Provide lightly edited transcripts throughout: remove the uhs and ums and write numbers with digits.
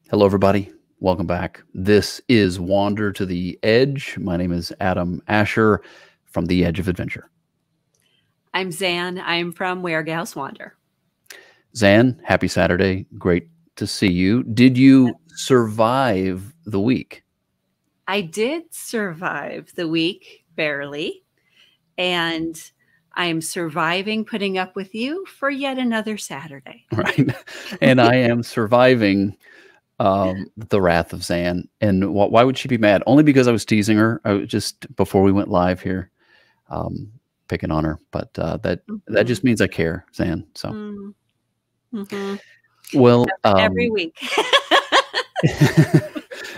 Hello, everybody. Welcome back. This is Wander to the Edge. My name is Adam Asher from The Edge of Adventure. I'm Zan. I'm from Warehouse Wander. Zan, happy Saturday. Great to see you. Did you survive the week? I did survive the week, barely. And I'm surviving putting up with you for yet another Saturday. Right. And I am surviving the wrath of Zan. And why would she be mad? Only because I was teasing her. I was just before we went live here, picking on her. But that just means I care, Zan. So, well, every week.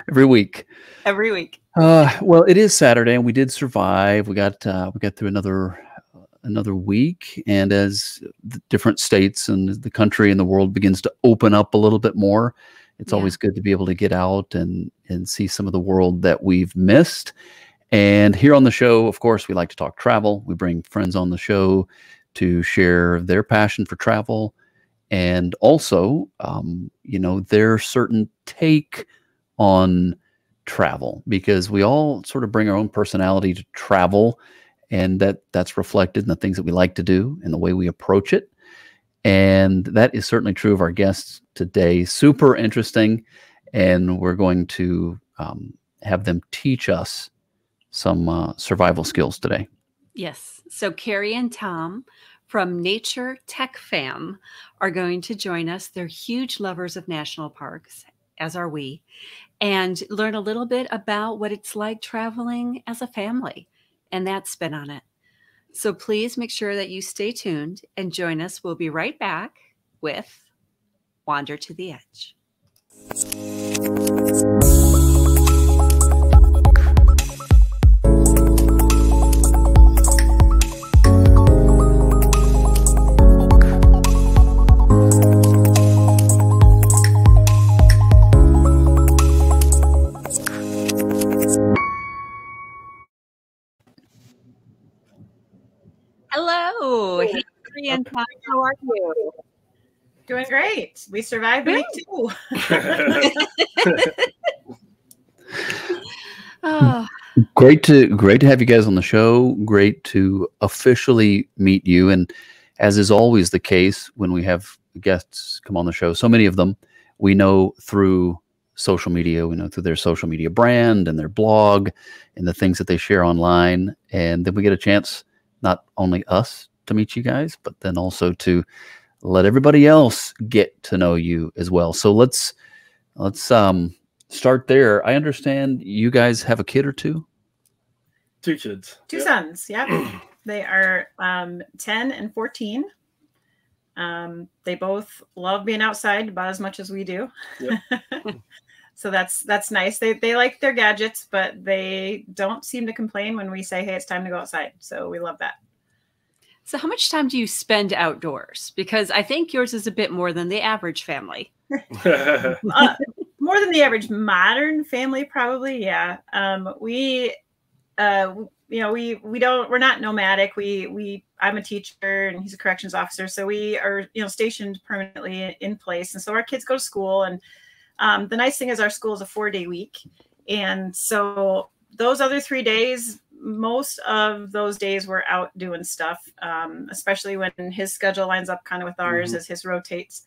Every week. Every week. Well, it is Saturday, and we did survive. We got through another week, and as the different states and the country and the world begins to open up a little bit more, it's always good to be able to get out and see some of the world that we've missed. And here on the show, of course, we like to talk travel. We bring friends on the show to share their passion for travel, and also, their certain take on travel, because we all sort of bring our own personality to travel, and that's reflected in the things that we like to do and the way we approach it. And that is certainly true of our guests today. Super interesting, and we're going to have them teach us some survival skills today. Yes. So Kari and Tom from Nature Tech Fam are going to join us. They're huge lovers of national parks, as are we, and learn a little bit about what it's like traveling as a family and that spin on it. So please make sure that you stay tuned and join us. We'll be right back with Wander to the Edge. Hello. Hey, Kari and Tom, how are you? Doing great. We survived week 2. Great to have you guys on the show. Great to officially meet you. And as is always the case when we have guests come on the show, so many of them we know through social media. We know through their social media brand and their blog and the things that they share online. And then we get a chance, not only us to meet you guys, but then also to let everybody else get to know you as well. So let's start there. I understand you guys have a kid or two? 2 kids. 2 sons. Yeah. They are 10 and 14. They both love being outside about as much as we do. Yep. So that's nice. They like their gadgets, but they don't seem to complain when we say, hey, it's time to go outside. So we love that. So how much time do you spend outdoors? Because I think yours is a bit more than the average family. More than the average modern family, probably. Yeah. We're not nomadic. I'm a teacher and he's a corrections officer. So we are, stationed permanently in place. And so our kids go to school, and the nice thing is our school is a 4-day week. And so those other 3 days, most of those days we're out doing stuff, especially when his schedule lines up kind of with ours as his rotates.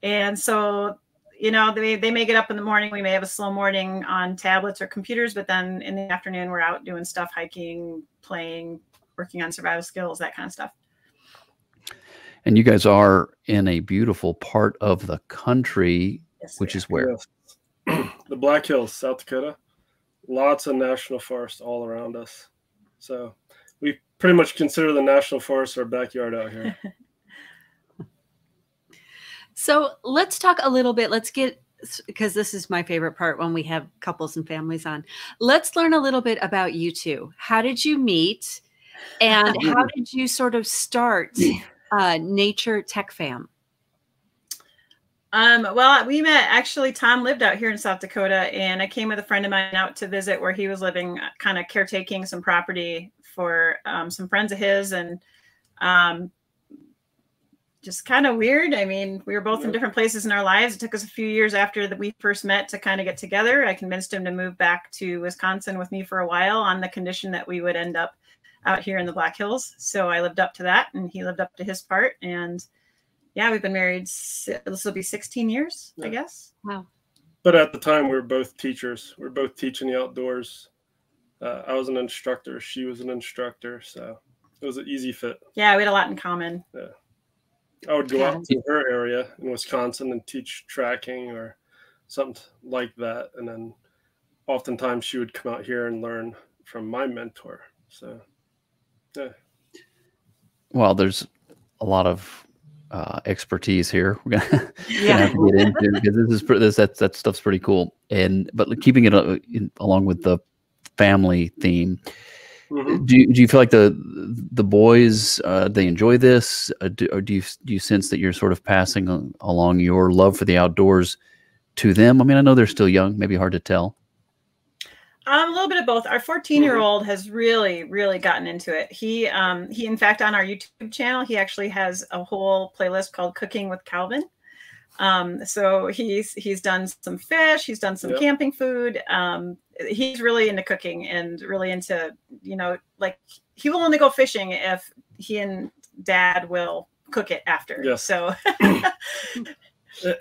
And so, they may get up in the morning. We may have a slow morning on tablets or computers, but then in the afternoon, we're out doing stuff, hiking, playing, working on survival skills, that kind of stuff. And you guys are in a beautiful part of the country, yes, which is where? Yes. The Black Hills, South Dakota. Lots of national forests all around us. So we pretty much consider the national forest our backyard out here. So let's talk a little bit. Because this is my favorite part when we have couples and families on. Let's learn a little bit about you two. How did you meet? And how did you sort of start Nature Tech Fam? Well, we met, actually, Tom lived out here in South Dakota, and I came with a friend of mine out to visit where he was living, kind of caretaking some property for some friends of his. And just kind of weird. I mean, we were both in different places in our lives. It took us a few years after that we first met to kind of get together. I convinced him to move back to Wisconsin with me for a while on the condition that we would end up out here in the Black Hills. So I lived up to that, and he lived up to his part. And yeah, we've been married. This will be 16 years, I guess. Wow. But at the time, we were both teachers. We were both teaching the outdoors. I was an instructor. She was an instructor. So it was an easy fit. Yeah, we had a lot in common. Yeah. I would go out to her area in Wisconsin and teach tracking or something like that. And then oftentimes she would come out here and learn from my mentor. So, yeah. Well, there's a lot of expertise here. We're gonna have to get into, because that stuff's pretty cool. But keeping it along with the family theme, do you feel like the boys they enjoy this, or do you sense that you're sort of passing along your love for the outdoors to them? I mean, I know they're still young, maybe hard to tell. A little bit of both. Our 14-year-old has really, really gotten into it. He in fact, on our YouTube channel, he actually has a whole playlist called Cooking with Calvin. So he's done some fish, he's done some camping food. He's really into cooking and really into, like, he will only go fishing if he and Dad will cook it after. Yes. So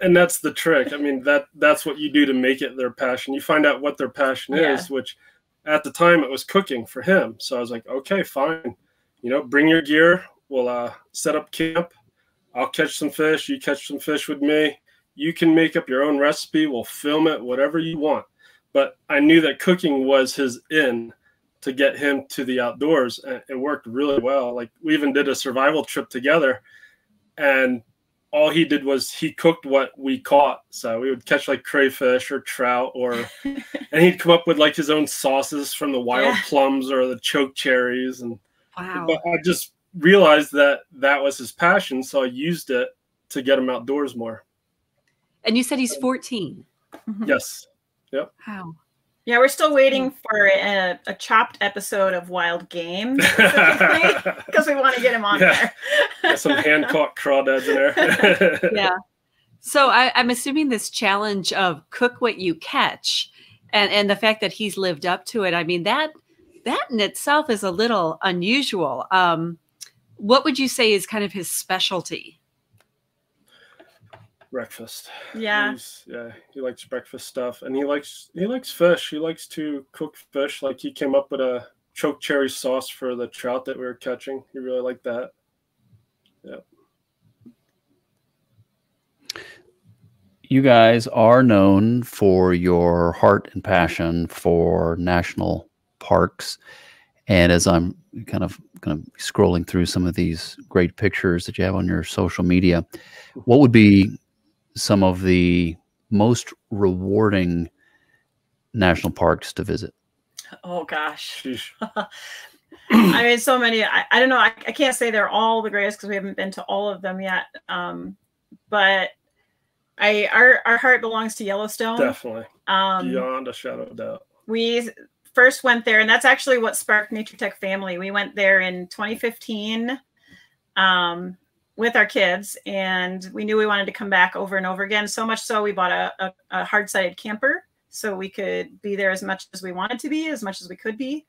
and that's the trick. I mean, that's what you do to make it their passion. You find out what their passion is, which at the time it was cooking for him. So I was like, okay, fine. Bring your gear. We'll set up camp. I'll catch some fish. You catch some fish with me. You can make up your own recipe. We'll film it, whatever you want. But I knew that cooking was his in to get him to the outdoors. And it worked really well. Like, we even did a survival trip together, and all he did was he cooked what we caught. So we would catch like crayfish or trout, and he'd come up with like his own sauces from the wild plums or the choke cherries. And but I just realized that was his passion. So I used it to get him outdoors more. And you said he's 14. Yes. Yep. Wow. Yeah, we're still waiting for a chopped episode of Wild Game, because we want to get him on there. Got some hand-caught crawdads in there. Yeah. So I'm assuming this challenge of cook what you catch, and the fact that he's lived up to it, I mean, that in itself is a little unusual. What would you say is kind of his specialty? Breakfast. Yeah. He likes breakfast stuff, and he likes fish. He likes to cook fish. Like, he came up with a choke cherry sauce for the trout that we were catching. He really liked that. Yeah. You guys are known for your heart and passion for national parks. And as I'm kind of scrolling through some of these great pictures that you have on your social media, what would be some of the most rewarding national parks to visit? Oh gosh. I mean, so many. I don't know. I can't say they're all the greatest because we haven't been to all of them yet. But our heart belongs to Yellowstone. Definitely. Beyond a shadow of doubt. We first went there, and that's actually what sparked Nature Tech Family. We went there in 2015 with our kids, and we knew we wanted to come back over and over again. So much so we bought a hard-sided camper so we could be there as much as we wanted to be, as much as we could be.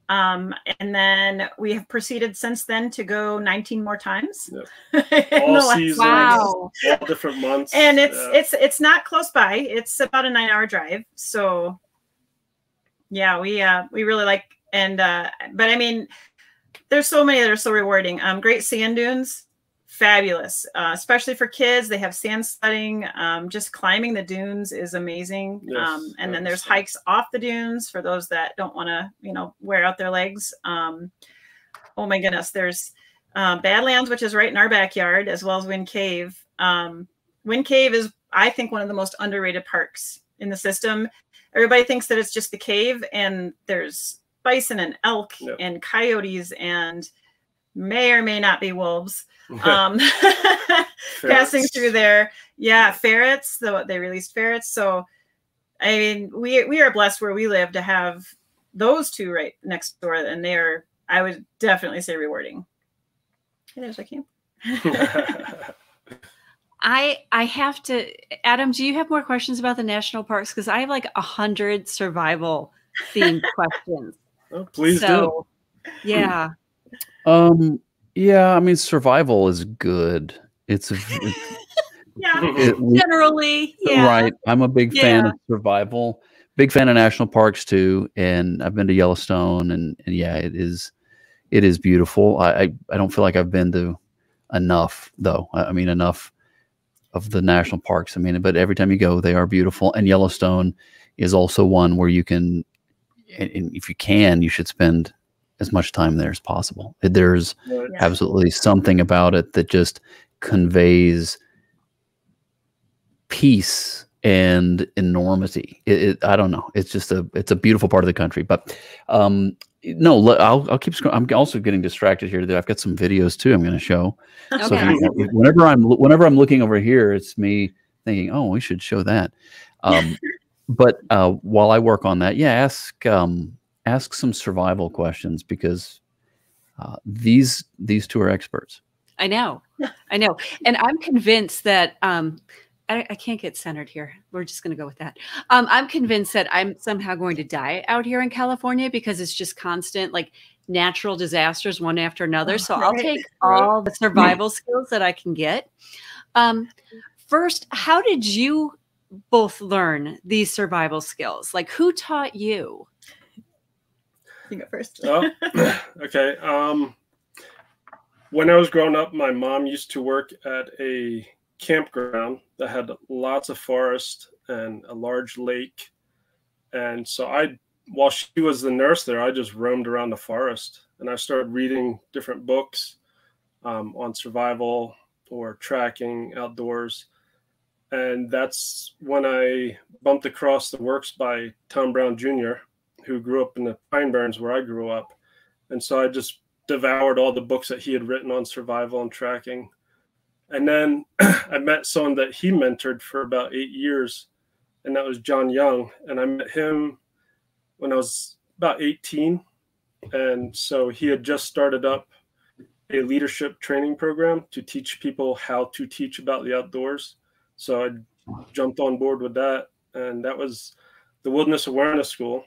And then we have proceeded since then to go 19 more times. Yep. All seasons, wow. all different months. And it's not close by. It's about a 9-hour drive. So yeah, we really like, and but I mean, there's so many that are so rewarding. Great sand dunes, fabulous, especially for kids. They have sand sledding. Just climbing the dunes is amazing. Yes, and then there's hikes off the dunes for those that don't want to, wear out their legs. Oh my goodness, there's Badlands, which is right in our backyard, as well as Wind Cave. Wind Cave is, I think, one of the most underrated parks in the system. Everybody thinks that it's just the cave, and there's bison and elk and coyotes and may or may not be wolves passing through there. Yeah, ferrets. They released ferrets. So, I mean, we are blessed where we live to have those two right next door, and they are, I would definitely say, rewarding. Hey, there's a camp. I have to, Adam, do you have more questions about the national parks? Because I have like 100 survival themed questions. Oh, please do. Yeah. Yeah, I mean, survival is good. It's Generally, yeah. Right. I'm a big fan of survival, big fan of national parks too. And I've been to Yellowstone and yeah, it is beautiful. I don't feel like I've been to enough though. I mean, enough of the national parks. I mean, but every time you go, they are beautiful. And Yellowstone is also one where you can, and if you can, you should spend as much time there as possible. There's absolutely something about it that just conveys peace and enormity. I don't know. It's just it's a beautiful part of the country. But no, I'll keep scrolling. I'm also getting distracted here today. I've got some videos too I'm going to show. Okay. So whenever I'm looking over here, it's me thinking, oh, we should show that. But while I work on that, yeah, ask some survival questions because these two are experts. I know, and I'm convinced that I can't get centered here. We're just going to go with that. I'm convinced that I'm somehow going to die out here in California because it's just constant like natural disasters one after another. So I'll take all the survival skills that I can get. First, how did you both learn these survival skills? Like, who taught you? You go first. Oh, okay. When I was growing up, my mom used to work at a campground that had lots of forest and a large lake. And so while she was the nurse there, I just roamed around the forest and I started reading different books on survival or tracking outdoors. And that's when I bumped across the works by Tom Brown Jr., who grew up in the Pine Barrens where I grew up. And so I just devoured all the books that he had written on survival and tracking. And then I met someone that he mentored for about 8 years, and that was John Young. And I met him when I was about 18. And so he had just started up a leadership training program to teach people how to teach about the outdoors. So I jumped on board with that, and that was the Wilderness Awareness School.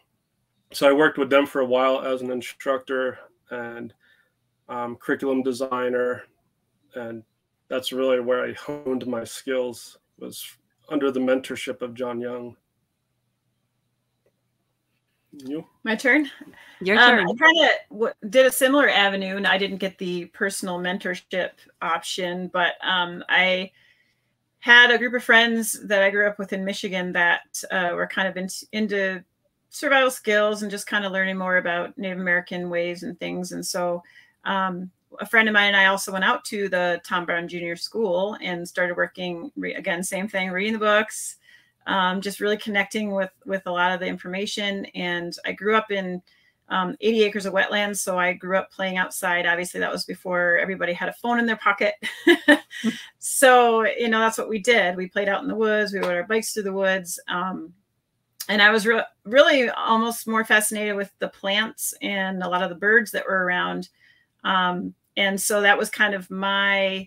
So I worked with them for a while as an instructor and curriculum designer, and that's really where I honed my skills, was under the mentorship of John Young. You? My turn? Your turn. I kind of did a similar avenue, and I didn't get the personal mentorship option, but I had a group of friends that I grew up with in Michigan that were kind of into survival skills and just kind of learning more about Native American ways and things. And so a friend of mine and I also went out to the Tom Brown Jr. School and started working, again, same thing, reading the books, just really connecting with a lot of the information. And I grew up in 80 acres of wetlands. So I grew up playing outside. Obviously, that was before everybody had a phone in their pocket. So, that's what we did. We played out in the woods. We rode our bikes through the woods. And I was really almost more fascinated with the plants and a lot of the birds that were around. And so that was kind of my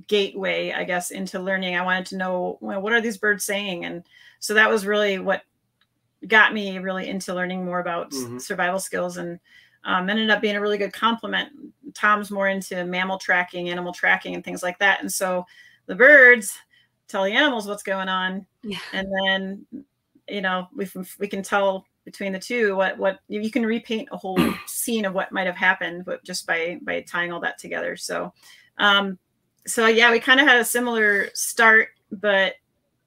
gateway, I guess, into learning. I wanted to know, well, what are these birds saying? And so that was really what got me really into learning more about survival skills, and ended up being a really good complement. Tom's more into mammal tracking, animal tracking, and things like that. And so the birds tell the animals what's going on. Yeah. And then, we can tell between the two what you can repaint a whole scene of what might have happened, but just by tying all that together. So yeah, we kind of had a similar start,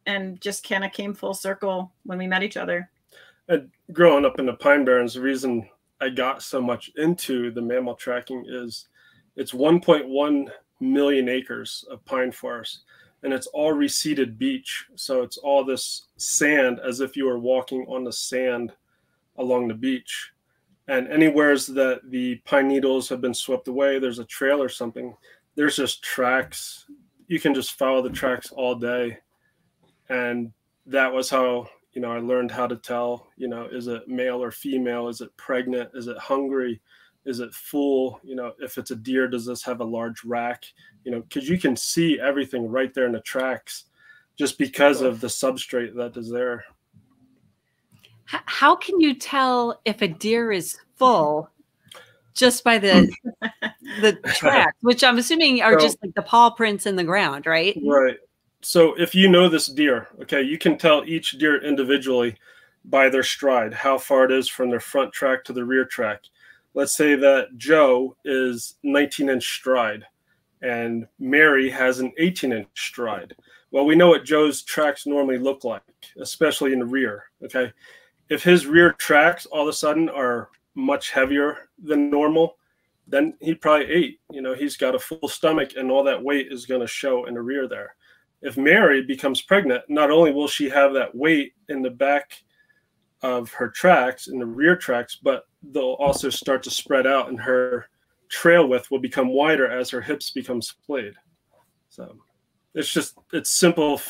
and just kind of came full circle when we met each other. And growing up in the Pine Barrens, the reason I got so much into the mammal tracking is it's 1.1 million acres of pine forest, and it's all reseeded beach. So it's all this sand, as if you were walking on the sand along the beach. And anywheres that the pine needles have been swept away, there's a trail or something, there's just tracks. You can just follow the tracks all day. And that was how, I learned how to tell, is it male or female? Is it pregnant? Is it hungry? Is it full? You know, if it's a deer, does this have a large rack? You know, because you can see everything right there in the tracks just because of the substrate that is there. How can you tell if a deer is full just by the tracks, which I'm assuming are just like the paw prints in the ground, right? Right. So if you know this deer, okay, you can tell each deer individually by their stride, how far it is from their front track to the rear track. Let's say that Joe is 19-inch stride and Mary has an 18-inch stride. Well, we know what Joe's tracks normally look like, especially in the rear, okay? If his rear tracks all of a sudden are much heavier than normal, then he probably ate. You know, he's got a full stomach and all that weight is going to show in the rear there. If Mary becomes pregnant, not only will she have that weight in the back of her tracks, in the rear tracks, but they'll also start to spread out and her trail width will become wider as her hips become splayed. So it's simple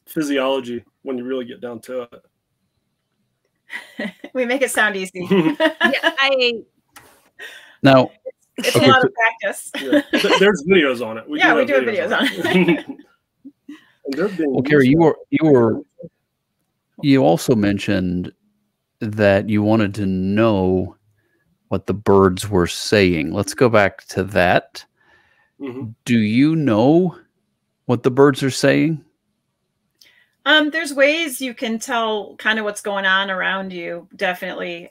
physiology when you really get down to it. We make it sound easy. Now, it's a lot of practice. Yeah. There's videos on it. We do have videos on it. Well, Kari, you also mentioned that you wanted to know what the birds were saying. Let's go back to that. Do you know what the birds are saying? There's ways you can tell kind of what's going on around you. Definitely.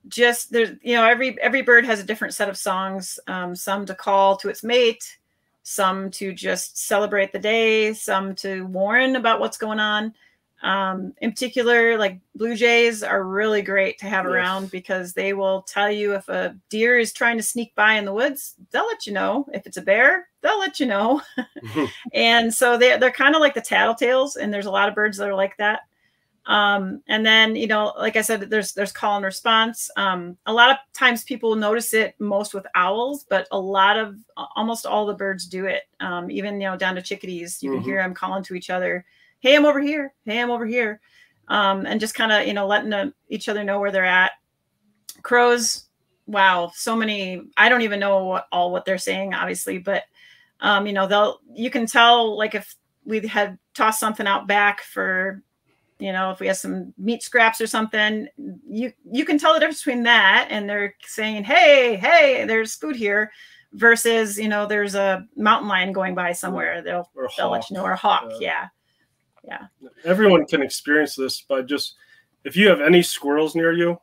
Just there's, you know, every bird has a different set of songs. Some to call to its mate, some to just celebrate the day, some to warn about what's going on. In particular, like blue jays are really great to have around because they will tell you if a deer is trying to sneak by in the woods, they'll let you know. If it's a bear, they'll let you know. And so they're kind of like the tattletales, and there's a lot of birds that are like that. And then, you know, like I said, there's call and response. A lot of times people notice it most with owls, but almost all the birds do it. Even, you know, down to chickadees, you can hear them calling to each other. Hey, I'm over here. Hey, I'm over here. And just kind of, you know, letting each other know where they're at. Crows. Wow. So many, I don't even know what they're saying, obviously, but, you know, you can tell, like, if we had tossed something out back for, you know, if we have some meat scraps or something, you can tell the difference between that and they're saying, hey, there's food here, versus, you know, there's a mountain lion going by somewhere. They'll let you know, or a hawk. Yeah. Everyone can experience this by if you have any squirrels near you,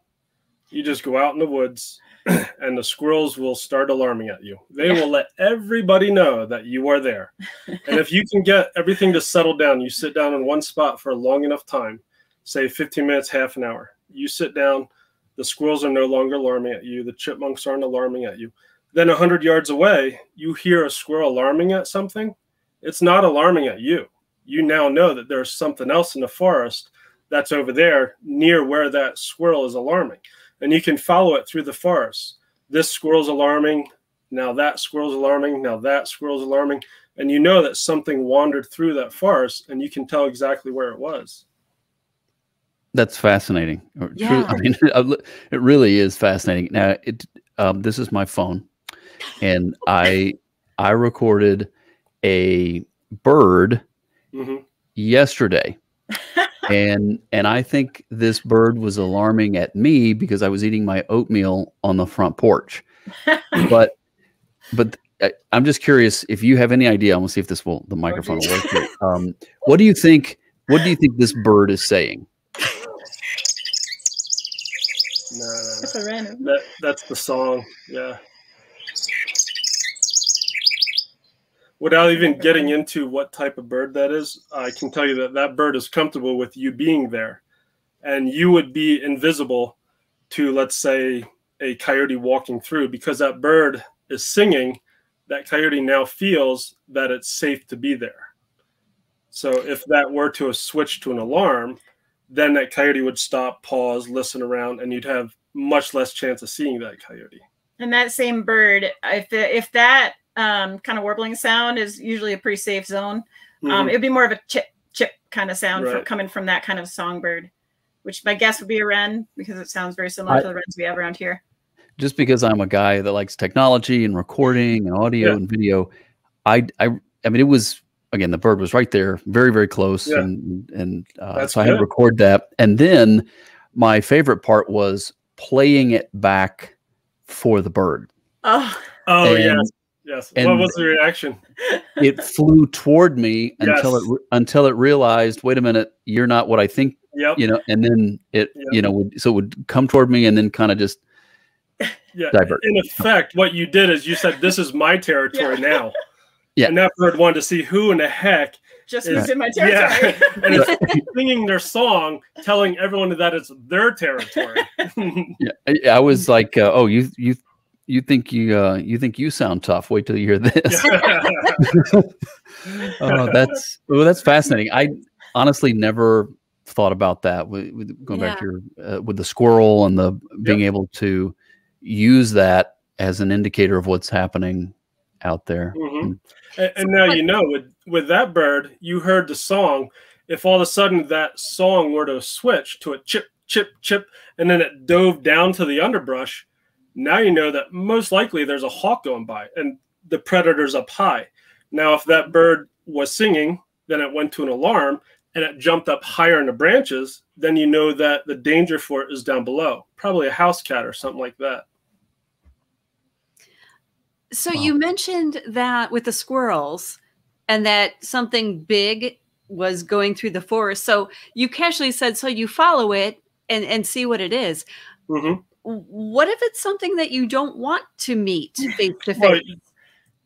you just go out in the woods and the squirrels will start alarming at you. They will let everybody know that you are there. And if you can get everything to settle down, you sit down in one spot for a long enough time, say 15 minutes, half an hour. You sit down, the squirrels are no longer alarming at you. The chipmunks aren't alarming at you. Then 100 yards away, you hear a squirrel alarming at something. It's not alarming at you. You now know that there's something else in the forest that's over there near where that squirrel is alarming. And you can follow it through the forest. This squirrel's alarming. Now that squirrel's alarming. Now that squirrel's alarming. And you know that something wandered through that forest, and you can tell exactly where it was. That's fascinating. Yeah. I mean, it really is fascinating. Now, this is my phone, and I recorded a bird yesterday. And I think this bird was alarming at me because I was eating my oatmeal on the front porch. But I'm just curious if you have any idea. I'm gonna see if the microphone will work here. What do you think this bird is saying? No. That's a random. That's the song. Yeah. Without even getting into what type of bird that is, I can tell you that bird is comfortable with you being there. And you would be invisible to, let's say, a coyote walking through, because that bird is singing. That coyote now feels that it's safe to be there. So if that were to switch to an alarm, then that coyote would stop, pause, listen around, and you'd have much less chance of seeing that coyote. And that same bird, if that kind of warbling sound is usually a pretty safe zone, it would be more of a chip kind of sound coming from that kind of songbird, which my guess would be a wren, because it sounds very similar to the wrens we have around here. just because I'm a guy that likes technology and recording and audio and video, I mean, it was, again, the bird was right there, very, very close. Yeah. And That's so I had to record that. And then my favorite part was playing it back for the bird. Oh, yes. Yes. What was the reaction? It flew toward me until it realized, wait a minute, you're not what I think, you know, and then it, you know, so it would come toward me and then kind of just divert. In effect, what you did is you said, this is my territory now. Yeah. And that bird wanted to see who in the heck just was in my territory. Yeah. And it's singing their song, telling everyone that it's their territory. I was like, oh, you think you sound tough. Wait till you hear this. Oh, that's fascinating. I honestly never thought about that. With going back to your with the squirrel and the being able to use that as an indicator of what's happening out there. And now, you know, with that bird, you heard the song. If all of a sudden that song were to switch to a chip, chip, chip, and then it dove down to the underbrush, now you know that most likely there's a hawk going by and the predator's up high. Now, if that bird was singing, then it went to an alarm and it jumped up higher in the branches, then you know that the danger for it is down below, probably a house cat or something like that. So you mentioned that with the squirrels and that something big was going through the forest. So you casually said, so you follow it and see what it is. What if it's something that you don't want to meet face to face? Well,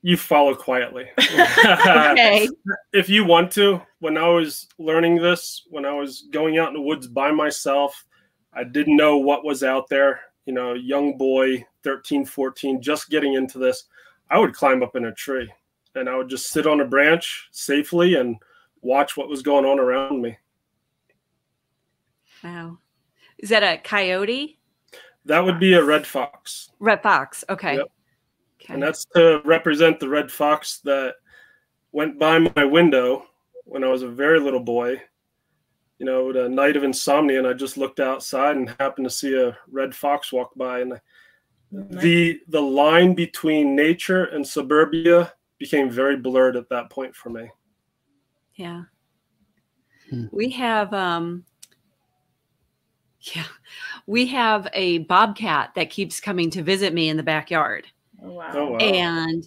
you follow quietly. Okay. If you want to, when I was learning this, when I was going out in the woods by myself, I didn't know what was out there. You know, young boy, 13, 14, just getting into this, I would climb up in a tree and I would just sit on a branch safely and watch what was going on around me. Wow. Is that a coyote? That would be a red fox. Red fox. Okay. Yep. Okay. And that's to represent the red fox that went by my window when I was a very little boy. You know, a night of insomnia, and I just looked outside and happened to see a red fox walk by. And the line between nature and suburbia became very blurred at that point for me. Yeah. We have we have a bobcat that keeps coming to visit me in the backyard. Oh, wow. Oh, wow. And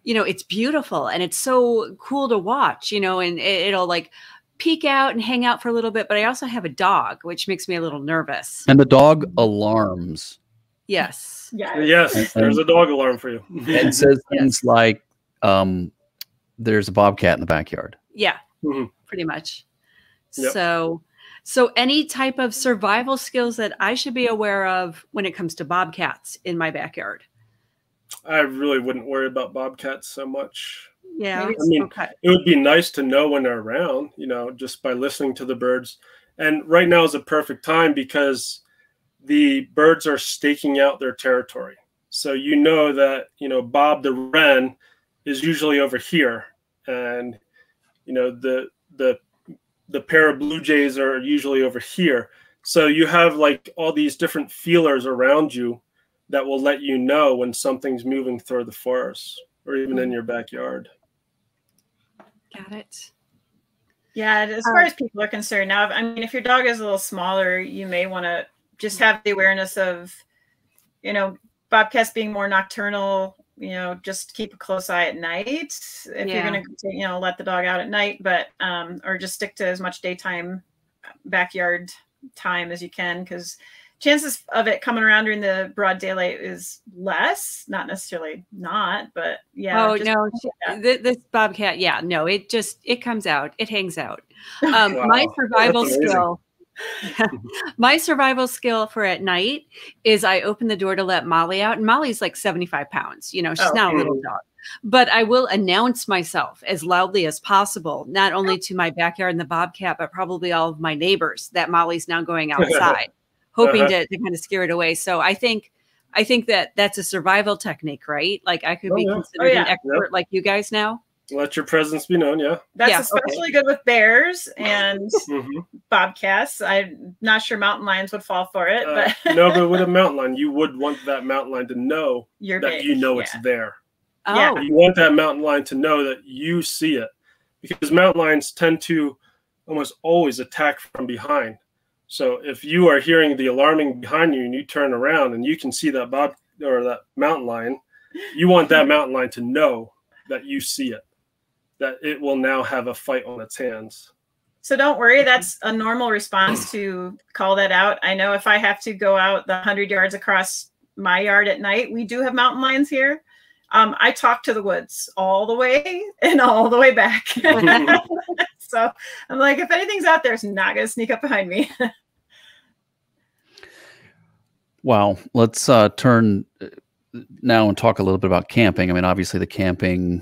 you know, it's beautiful and it's so cool to watch, you know, and it'll like peek out and hang out for a little bit. But I also have a dog, which makes me a little nervous. And the dog alarms. Yes. Yes. There's a dog alarm for you. It says things like, there's a bobcat in the backyard. Yeah, pretty much. Yep. So any type of survival skills that I should be aware of when it comes to bobcats in my backyard? I really wouldn't worry about bobcats so much. Yeah. I mean, it would be nice to know when they're around, you know, just by listening to the birds. And right now is a perfect time because the birds are staking out their territory. So you know that, you know, Bob the wren is usually over here. And, you know, the pair of blue jays are usually over here. So you have like all these different feelers around you that will let you know when something's moving through the forest or even in your backyard. Got it. Yeah, as far as people are concerned now, I mean, if your dog is a little smaller, you may want to just have the awareness of, you know, bobcats being more nocturnal, you know, just keep a close eye at night if you're going to, you know, let the dog out at night, but, or just stick to as much daytime backyard time as you can, because chances of it coming around during the broad daylight is less, not necessarily not, but yeah. Oh no, this bobcat. Yeah, no, it comes out, it hangs out. Wow. My survival skill, my survival skill for at night is I open the door to let Molly out, and Molly's like 75 pounds. You know, she's not a little dog, but I will announce myself as loudly as possible, not only to my backyard and the bobcat, but probably all of my neighbors that Molly's now going outside. Hoping to kind of scare it away. So I think that that's a survival technique, right? Like I could be considered an expert like you guys now. Let your presence be known. Yeah. That's especially good with bears and bobcats. I'm not sure mountain lions would fall for it, but no, but with a mountain lion, you would want that mountain lion to know You're that big. you know it's there. Oh. Yeah. You want that mountain lion to know that you see it, because mountain lions tend to almost always attack from behind. So if you are hearing the alarming behind you and you turn around and you can see that that mountain lion, you want that mountain lion to know that you see it, that it will now have a fight on its hands. So don't worry, that's a normal response to call that out. I know if I have to go out the 100 yards across my yard at night, we do have mountain lions here. I talk to the woods all the way and all the way back. So I'm like, if anything's out there, it's not going to sneak up behind me. Wow. Let's turn now and talk a little bit about camping. I mean, obviously the camping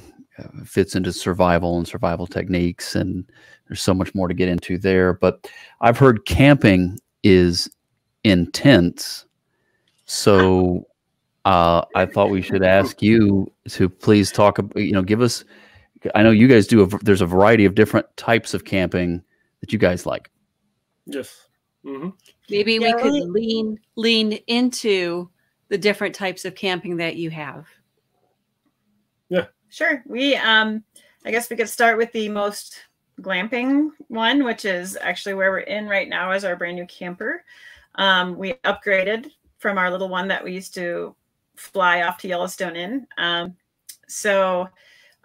fits into survival and survival techniques, and there's so much more to get into there. But I've heard camping is intense. So I thought we should ask you to please talk, give us, I know you guys do, there's a variety of different types of camping that you guys like. Yes. Maybe we could lean into the different types of camping that you have. Yeah, sure. We, I guess we could start with the most glamping one, which is actually where we're in right now as our brand new camper. We upgraded from our little one that we used to fly off to Yellowstone in. So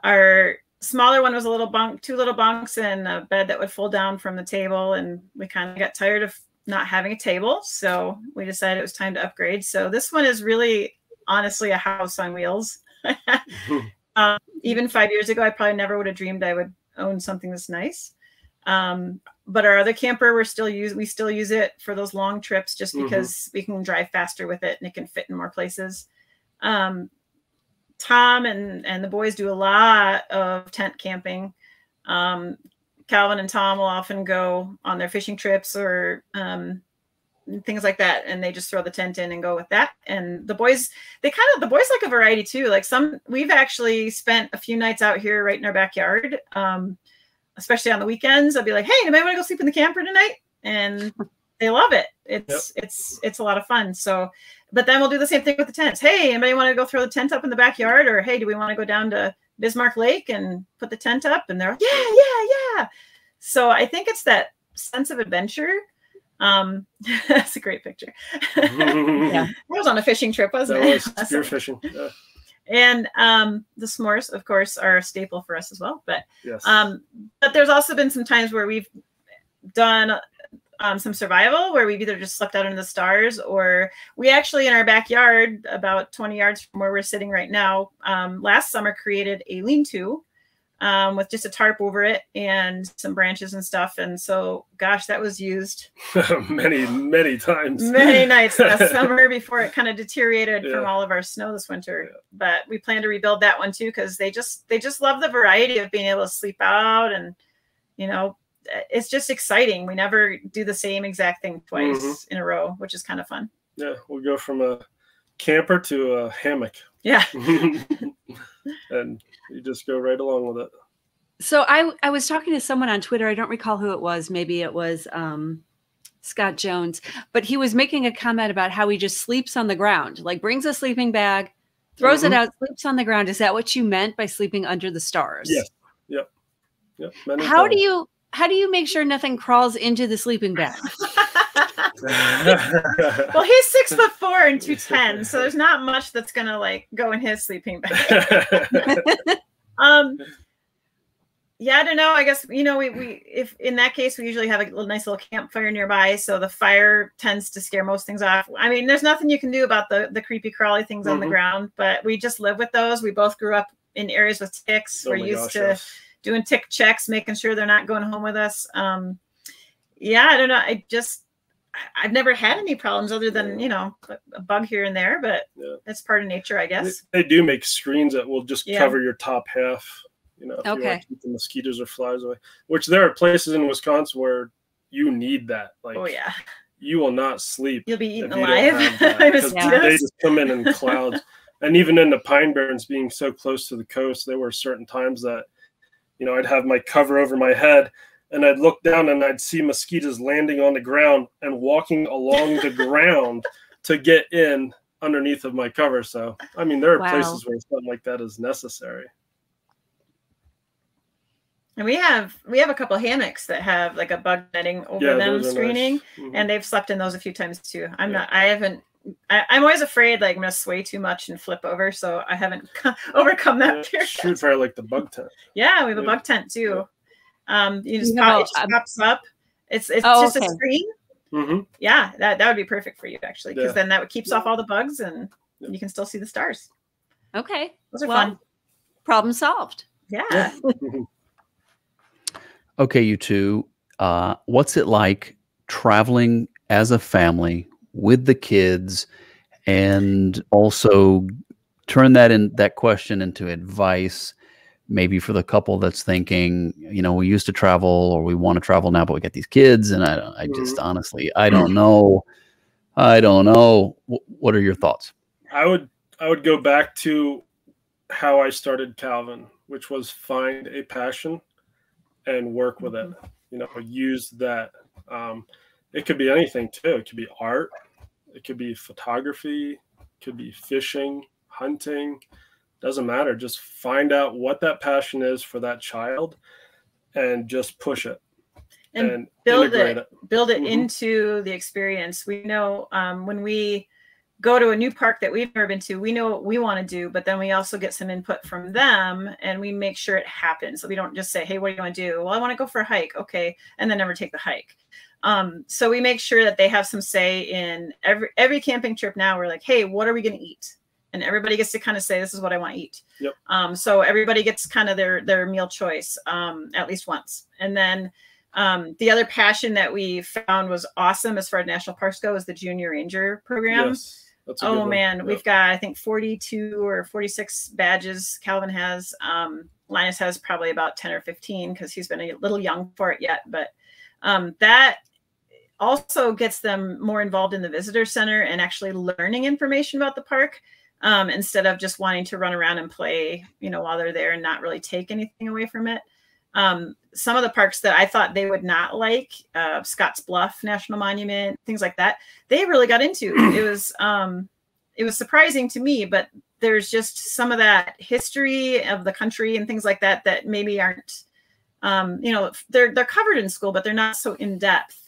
our smaller one was a little bunk, 2 little bunks and a bed that would fold down from the table. And we kind of got tired of not having a table. So we decided it was time to upgrade. So this one is really honestly a house on wheels. Even 5 years ago, I probably never would have dreamed I would own something this nice. But our other camper, we still use it for those long trips just because we can drive faster with it and it can fit in more places. Tom and the boys do a lot of tent camping. Calvin and Tom will often go on their fishing trips or things like that, and they just throw the tent in and go with that. And the boys like a variety too. Like we've actually spent a few nights out here right in our backyard, especially on the weekends. I'll be like, hey, anybody want to go sleep in the camper tonight? And they love it. It's a lot of fun. So, but then we'll do the same thing with the tents. Hey, anybody want to go throw the tent up in the backyard? Or hey, do we want to go down to Bismarck Lake and put the tent up? And they're like, yeah. So I think it's that sense of adventure. That's a great picture. Yeah, I was on a fishing trip, wasn't it? Spear fishing. Yeah. And the s'mores, of course, are a staple for us as well. But yes. But there's also been some times where we've done some survival, where we've either just slept out under the stars, or we actually in our backyard, about 20 yards from where we're sitting right now, last summer created a lean-to with just a tarp over it and some branches and stuff. And so, gosh, that was used many times, many nights last summer before it kind of deteriorated from all of our snow this winter. But we plan to rebuild that one too, because they just love the variety of being able to sleep out, and it's just exciting. We never do the same exact thing twice in a row, which is kind of fun. Yeah, we'll go from a camper to a hammock. Yeah. And you just go right along with it. So I was talking to someone on Twitter. I don't recall who it was. Maybe it was Scott Jones. But he was making a comment about how he just sleeps on the ground, like brings a sleeping bag, throws it out, sleeps on the ground. Is that what you meant by sleeping under the stars? Yes. Yep. How do you make sure nothing crawls into the sleeping bag? Well, he's 6'4" and 210, so there's not much that's gonna go in his sleeping bag. Yeah, I don't know. I guess we if in that case we usually have a nice little campfire nearby, so the fire tends to scare most things off. I mean, there's nothing you can do about the creepy crawly things on the ground, but we just live with those. We both grew up in areas with ticks. We're used to doing tick checks, making sure they're not going home with us. Yeah, I don't know. I've never had any problems other than, a bug here and there, but it's part of nature, I guess. They do make screens that will just cover your top half, if you want to keep the mosquitoes or flies away, which there are places in Wisconsin where you need that. You will not sleep. You'll be eaten alive. They just come in clouds. And even in the Pine Barrens being so close to the coast, there were certain times that You know, I'd have my cover over my head, and I'd look down and I'd see mosquitoes landing on the ground and walking along the ground to get in underneath of my cover. So, I mean, there are places where something like that is necessary. And we have a couple hammocks that have like a bug netting over them screening, nice. And they've slept in those a few times too. I'm always afraid like I'm gonna sway too much and flip over, so I haven't overcome that fear. Shoot, probably like the bug tent. Yeah, we have a bug tent too. You just it just pops up. It's just a screen. Yeah, that would be perfect for you actually, because then that keeps off all the bugs and you can still see the stars. Okay, those are fun. Problem solved. Yeah. Okay, you two, what's it like traveling as a family with the kids, and also turn that question into advice, maybe for the couple that's thinking, you know, we used to travel or we want to travel now, but we got these kids, and I just honestly, I don't know. What are your thoughts? I would go back to how I started Calvin, which was find a passion and work with it. You know, use that. It could be anything too. It could be art. It could be photography. It could be fishing, hunting. Doesn't matter. Just find out what that passion is for that child and just push it and build it into the experience. We know when we go to a new park that we've never been to, we know what we want to do, but then we also get some input from them and we make sure it happens. So we don't just say, hey, what do you want to do? Well, I want to go for a hike. Okay. And then never take the hike. So we make sure that they have some say in every camping trip. Now we're like, hey, what are we going to eat? And everybody gets to kind of say, this is what I want to eat. Yep. So everybody gets kind of their meal choice at least once. And then the other passion that we found was awesome as far as national parks go is the Junior Ranger program. Yes. Oh man, we've got, I think 42 or 46 badges Calvin has. Linus has probably about 10 or 15 because he's been a little young for it yet. But that also gets them more involved in the visitor center and actually learning information about the park instead of just wanting to run around and play, you know, while they're there and not really take anything away from it. Some of the parks that I thought they would not like, Scotts Bluff National Monument, things like that, they really got into. It was surprising to me, but there's just some of that history of the country and things like that that maybe aren't, you know, they're covered in school, but they're not so in depth.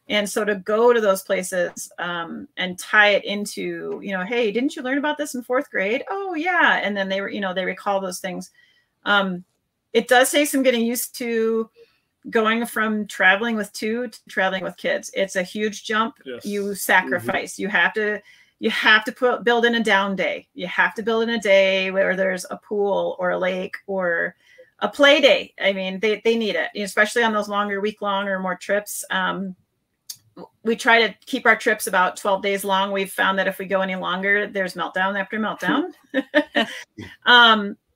And so to go to those places and tie it into, you know, hey, didn't you learn about this in 4th grade? Oh yeah, and then they were, you know, they recall those things. It does take some getting used to going from traveling with 2 to traveling with kids. It's a huge jump. Yes. You sacrifice. You have to build in a down day. You have to build in a day where there's a pool or a lake or a play day. I mean, they need it, especially on those longer week-long or more trips. We try to keep our trips about 12 days long. We've found that if we go any longer, there's meltdown after meltdown.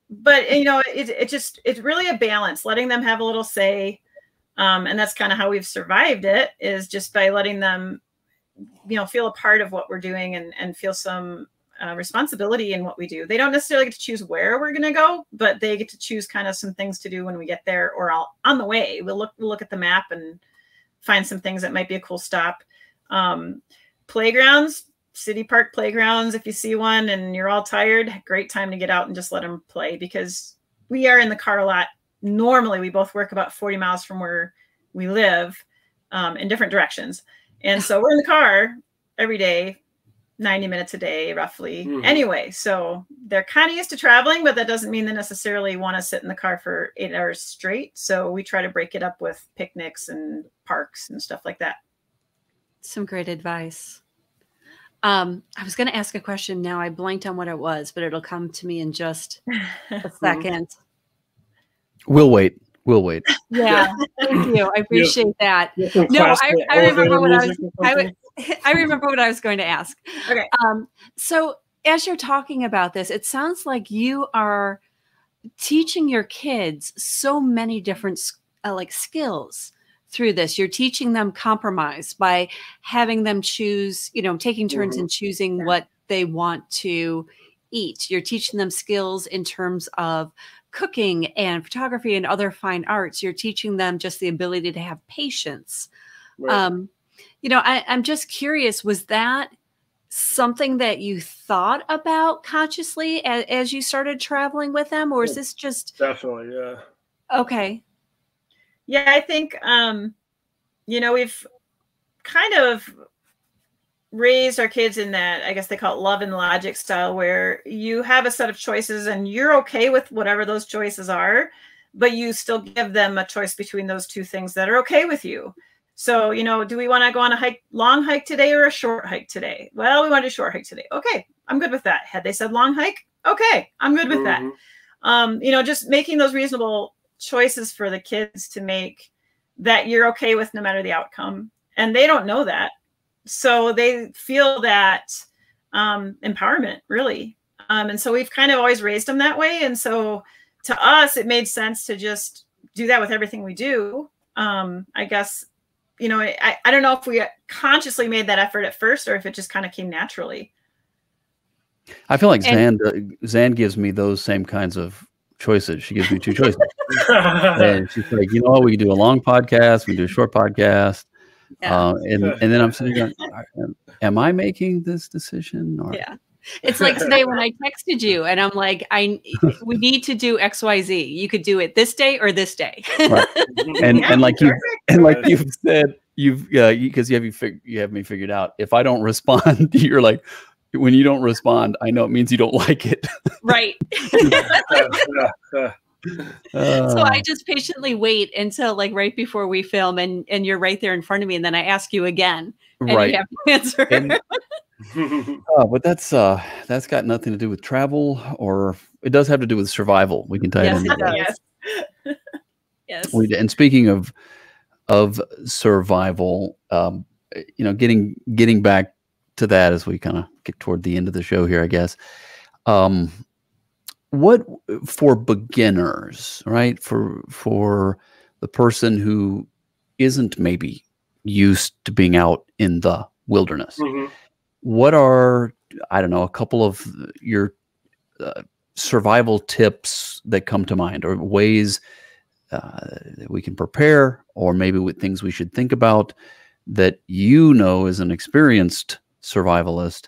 But you know, it's really a balance, letting them have a little say. And that's kind of how we've survived it, is just by letting them, you know, feel a part of what we're doing and feel some responsibility in what we do. They don't necessarily get to choose where we're going to go, but they get to choose kind of some things to do when we get there or on the way. We'll look at the map and find some things that might be a cool stop. Playgrounds, city park playgrounds, if you see one and you're all tired, great time to get out and just let them play, because we are in the car a lot. Normally we both work about 40 miles from where we live in different directions. And so we're in the car every day, 90 minutes a day, roughly. Anyway, so they're kind of used to traveling, but that doesn't mean they necessarily want to sit in the car for 8 hours straight. So we try to break it up with picnics and parks and stuff like that. Some great advice. I was going to ask a question. Now I blanked on what it was, but it'll come to me in just a second. We'll wait. We'll wait. Yeah. Thank you. I appreciate that. No, I remember what I remember what I was going to ask. Okay. So as you're talking about this, it sounds like you are teaching your kids so many different like skills through this. You're teaching them compromise by having them choose, you know, taking turns in choosing what they want to eat. You're teaching them skills in terms of cooking and photography and other fine arts. You're teaching them just the ability to have patience. Right. You know, I'm just curious, was that something that you thought about consciously as you started traveling with them, or is this just definitely? Yeah. Okay. Yeah, I think you know, we've kind of raised our kids in that, I guess they call it love and logic style, where you have a set of choices and you're okay with whatever those choices are, but you still give them a choice between those two things that are okay with you. So, you know, do we want to go on a long hike today or a short hike today? Well, we want to do short hike today. Okay, I'm good with that. Had they said long hike? Okay, I'm good with that. You know, just making those reasonable choices for the kids to make that you're okay with no matter the outcome. And they don't know that. So they feel that empowerment, really. And so we've kind of always raised them that way. And so to us, it made sense to just do that with everything we do. I guess, you know, I don't know if we consciously made that effort at first or if it just kind of came naturally. I feel like Zan gives me those same kinds of choices. She gives me two choices. And she's like, you know what, we can do a long podcast, we can do a short podcast. Yeah. And then I'm sitting going, am I making this decision? Or yeah. It's like today when I texted you and I'm like, we need to do XYZ. You could do it this day or this day. Right. And like you've said, because you have me figured out. If I don't respond, you're like, when you don't respond, I know it means you don't like it. Right. So I just patiently wait until like right before we film and you're right there in front of me. And then I ask you again and right. you have to answer. But that's got nothing to do with travel, or it does have to do with survival. We can tie it into that. Yes. Yes. And speaking of survival, you know, getting back to that as we kind of get toward the end of the show here, I guess. What for beginners, right? For the person who isn't maybe used to being out in the wilderness, what are, I don't know, a couple of your survival tips that come to mind, or ways that we can prepare, or maybe with things we should think about that, you know, as an experienced survivalist,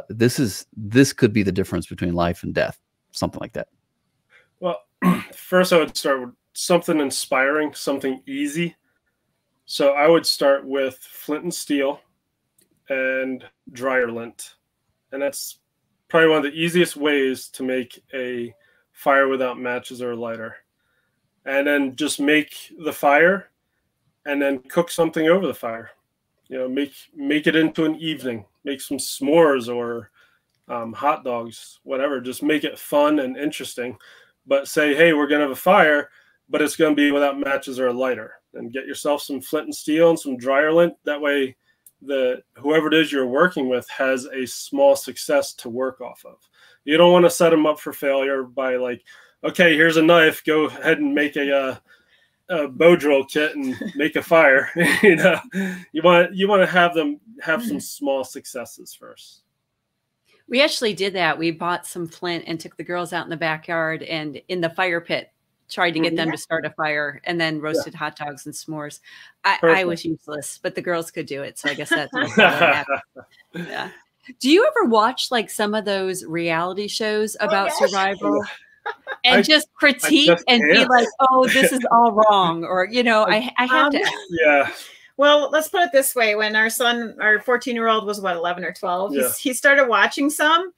this could be the difference between life and death, something like that? Well, first I would start with something inspiring, something easy. So I would start with flint and steel and dryer lint. And that's probably one of the easiest ways to make a fire without matches or a lighter. And then just make the fire and then cook something over the fire. You know, make it into an evening. Make some s'mores or hot dogs, whatever. Just make it fun and interesting. But say, hey, we're going to have a fire, but it's going to be without matches or a lighter. And get yourself some flint and steel and some dryer lint. That way, whoever it is you're working with has a small success to work off of. You don't want to set them up for failure by like, okay, here's a knife. Go ahead and make a bow drill kit and make a fire. You know, you want to have them have some small successes first. We actually did that. We bought some flint and took the girls out in the backyard and in the fire pit tried to get them to start a fire, and then roasted hot dogs and s'mores. I was useless, but the girls could do it. So I guess that's yeah. Do you ever watch like some of those reality shows about survival and just critique and be like, oh, this is all wrong? Or, you know, I have to. Yeah. Well, let's put it this way. When our son, our 14-year-old was what, 11 or 12, he started watching some,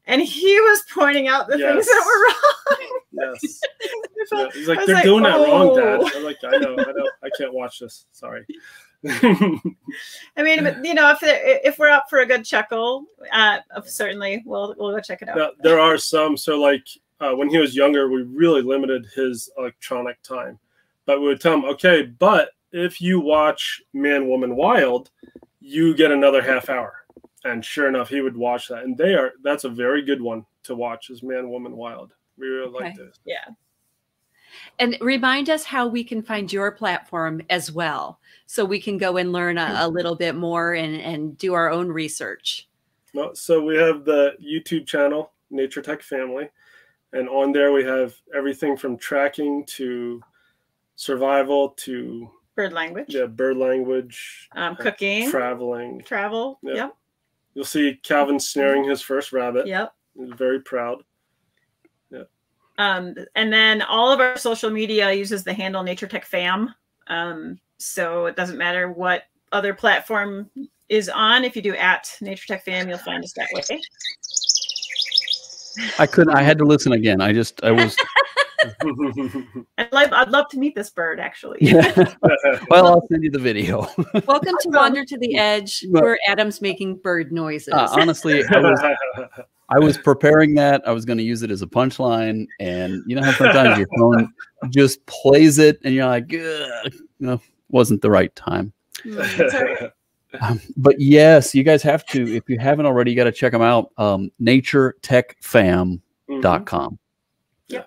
and he was pointing out the things that were wrong. Yes. He's like, they're doing that wrong, Dad. I'm like, I know. I can't watch this. Sorry. I mean, but, you know, if we're up for a good chuckle, certainly we'll go check it out. Now, there are some. So like when he was younger, we really limited his electronic time. But we would tell him, okay, but if you watch Man, Woman, Wild, you get another half hour. And sure enough, he would watch that. And that's a very good one to watch, is Man, Woman, Wild. We really like this. Yeah. And remind us how we can find your platform as well, so we can go and learn a little bit more and do our own research. Well, so we have the YouTube channel, Nature Tech Family. And on there we have everything from tracking to survival to bird language. Yeah, bird language. Cooking. Travel. Yep. You'll see Calvin snaring his first rabbit. Yep. He's very proud. Yep. And then all of our social media uses the handle Nature Tech Fam. So it doesn't matter what other platform is on. If you do at Nature Tech Fam, you'll find us that way. I had to listen again. I was. I'd love to meet this bird, actually. Yeah. Well, I'll send you the video. Welcome to Wander to the Edge, where Adam's making bird noises. Honestly, I was preparing that. I was going to use it as a punchline, and you know how sometimes your phone just plays it, and you're like, no, wasn't the right time. But yes, you guys have to. If you haven't already, you got to check them out. NatureTechFam.com. Yeah.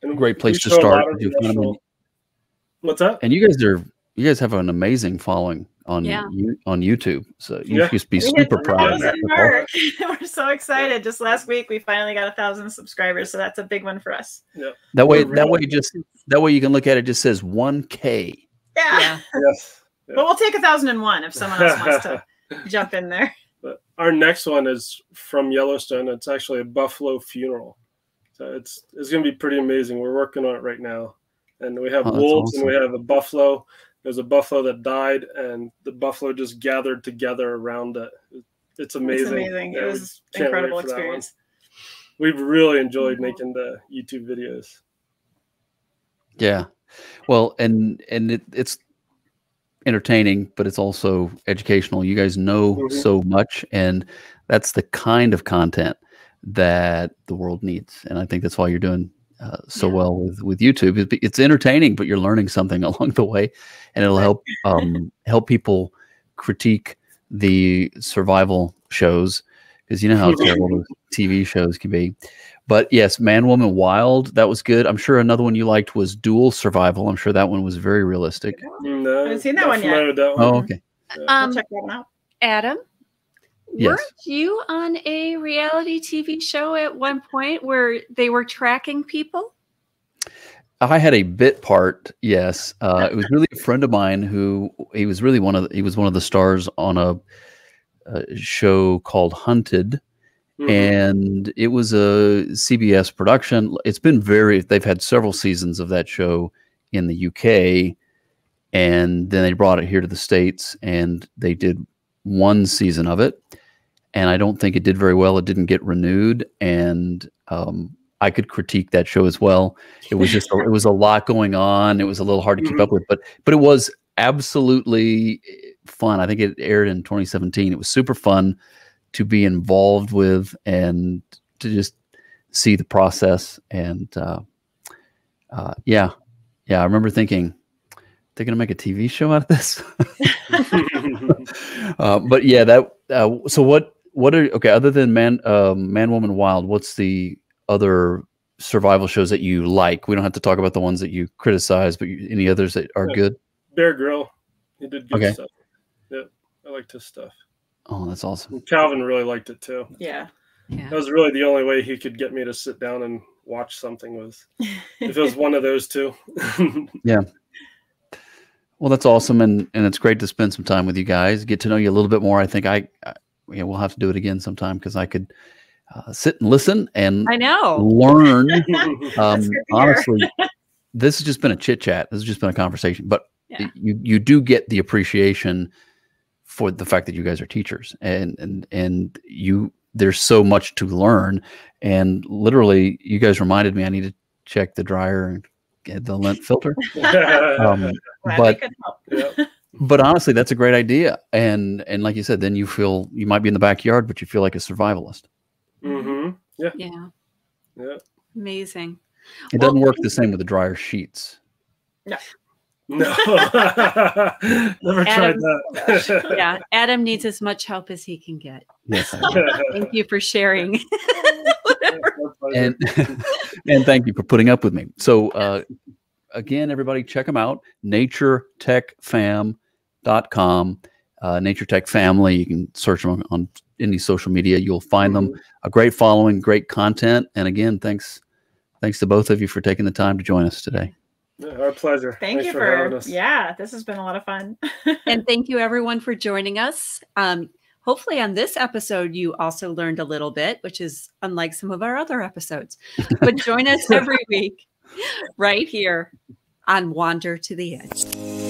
A great place to start. What's that? And you guys have an amazing following on YouTube. So you should be super proud of that. We're so excited. Just last week we finally got 1,000 subscribers, so that's a big one for us. Yeah. That way you can look at it. It just says 1K. Yeah. Yes. Yeah. But we'll take 1,001 if someone else wants to jump in there. But our next one is from Yellowstone. It's actually a buffalo funeral. So it's going to be pretty amazing. We're working on it right now. And we have wolves and we have a buffalo. There's a buffalo that died, and the buffalo just gathered together around it. It's amazing. It's amazing. It was an incredible experience. We've really enjoyed making the YouTube videos. Yeah. Well, and it's entertaining, but it's also educational. You guys know so much, and that's the kind of content that the world needs. And I think that's why you're doing so well with YouTube. It's entertaining, but you're learning something along the way, and it'll help help people critique the survival shows, because you know how terrible those TV shows can be. But yes, Man, Woman, Wild, that was good. I'm sure another one you liked was Dual Survival. I'm sure that one was very realistic. No, I haven't seen that one yet. Oh, okay. I'll check that one out. Adam, Yes. weren't you on a reality TV show at one point where they were tracking people? I had a bit part. Yes. It was really a friend of mine who he was one of the stars on a show called Hunted. And it was a CBS production. They've had several seasons of that show in the UK, and then they brought it here to the States, and they did one season of it. And I don't think it did very well. It didn't get renewed. And I could critique that show as well. It was just, it was a lot going on. It was a little hard to keep up with, but it was absolutely fun. I think it aired in 2017. It was super fun to be involved with and to just see the process. And I remember thinking, they're going to make a TV show out of this. But yeah, so what are, okay, other than Man, Woman, Wild, what's the other survival shows that you like? We don't have to talk about the ones that you criticize, but any others that are good? Bear Grylls. He did good stuff. Yeah, I liked his stuff. Oh, that's awesome. And Calvin really liked it too. Yeah. That was really the only way he could get me to sit down and watch something, was if it was one of those two. Yeah. Well, that's awesome. And it's great to spend some time with you guys, get to know you a little bit more. I think we'll have to do it again sometime, because I could sit and listen and learn. Honestly, this has just been a chit chat. This has just been a conversation, but you do get the appreciation for the fact that you guys are teachers, and there's so much to learn. And literally, you guys reminded me I need to check the dryer and get the lint filter. But honestly, that's a great idea. And like you said, then you feel you might be in the backyard, but you feel like a survivalist. Yeah. Amazing. It doesn't work the same with the dryer sheets. No. Never tried that. Yeah, Adam needs as much help as he can get. Yes. Thank you for sharing. and thank you for putting up with me. So again, everybody, check them out. NatureTechFam.com. Nature Tech Family. You can search them on any social media. You'll find them. A great following, great content. And again, thanks Thanks to both of you for taking the time to join us today. Yeah, our pleasure. Thank you for having us. Yeah, this has been a lot of fun. And thank you everyone for joining us. Hopefully on this episode, you also learned a little bit, which is unlike some of our other episodes. But join us every week right here on Wander to the Edge.